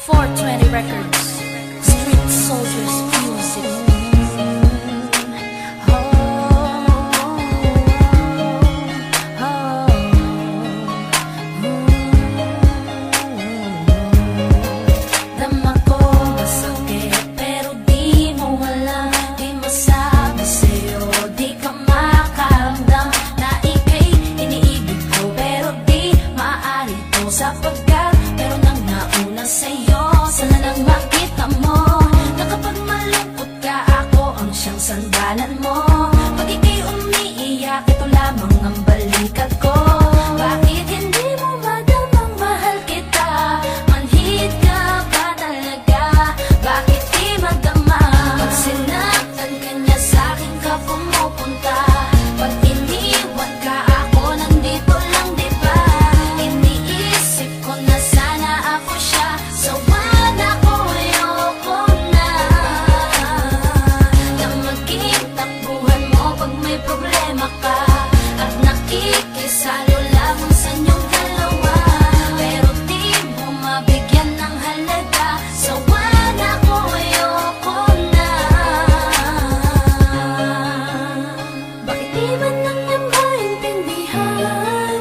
420 Records, Street Soldiers Music. Dama ko masakit pero di mo alam, di masabi sa'yo, di ka makaramdam na ika'y iniibig ko pero di maaari to sapagkat meron nang nauna sa'yo. Sana lang makita mo na kapag malungkot ka, ako ang siyang sandalan mo. Pag ika'y umiiyak, ito lamang ang balikat ko. Bakit hindi mo madamang mahal kita? Manhid ka ba talaga? Bakit di madama? Pag sinaktan ka niya, sa'kin ka pumupunta. Pag iniwan ka, ako nandito lang, di ba? Iniisip ko na sana ako siya, sawan ako, ayoko na. Na maging takbuhan mo pag may problema ka, at nakikisalo lamang sa inyong dalawa. Pero di mo mabigyan ng halaga, sawan ako, ayoko na. Bakit di ba nang niya maintindihan?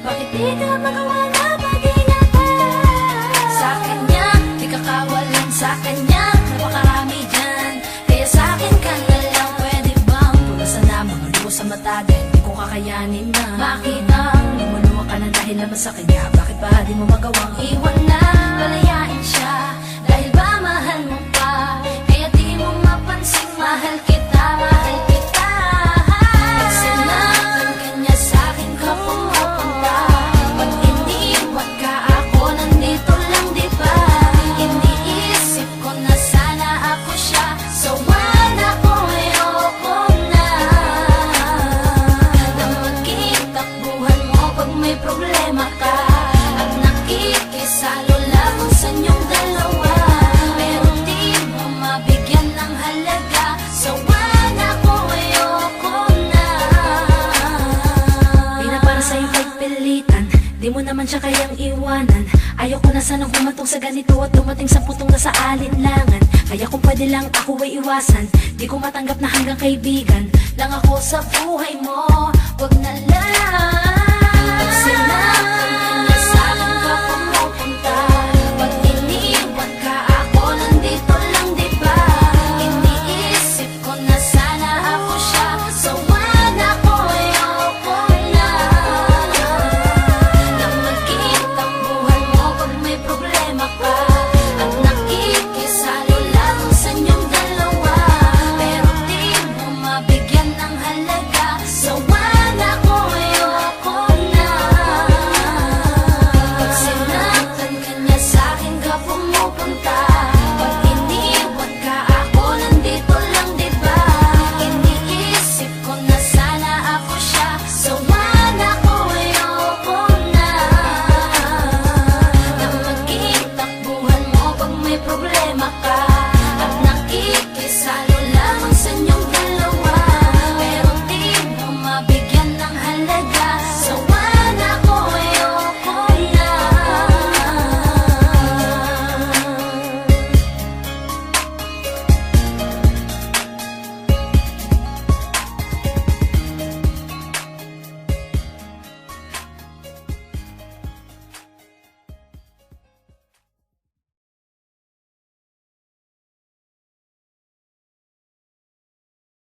Bakit di ka magawa na mag-ingatan? Sa kanya, di ka kawalan, sa kanya napakarami dyan. Kaya sa akin ka na lang, pwede bang punasan na mga luho sa mata? Dahil di ko kakayanin na makita lumuluwa ka na dahil naman sa kanya. Bakit ba di mo magawang iwan na palayain siya? Dahil ba mahal mo pa? Kaya di mo mapansin mahal kita, mahal kita. Pag sinaktan ka niya, sa'kin ka pumupunta. Pag iniwan ka, ako nandito lang, di ba? Iniisip ko na sana ako siya, sawan ako, ayoko na. Na maging takbuhan mo pag may problema ka, at nakikisalo lamang sa inyong dalawa. Pero di mo mabigyan ng halaga, sawan ako, ayoko na. Di na para sa'yo pagpilitan, di mo naman siya kayang iwanan. Ayoko na sanang humantong sa ganito at dumating sa putong na sa alinlangan. Kaya kung pwede lang ako ay iwasan, di ko matanggap na hanggang kaibigan lang ako sa buhay mo. Wag na lang.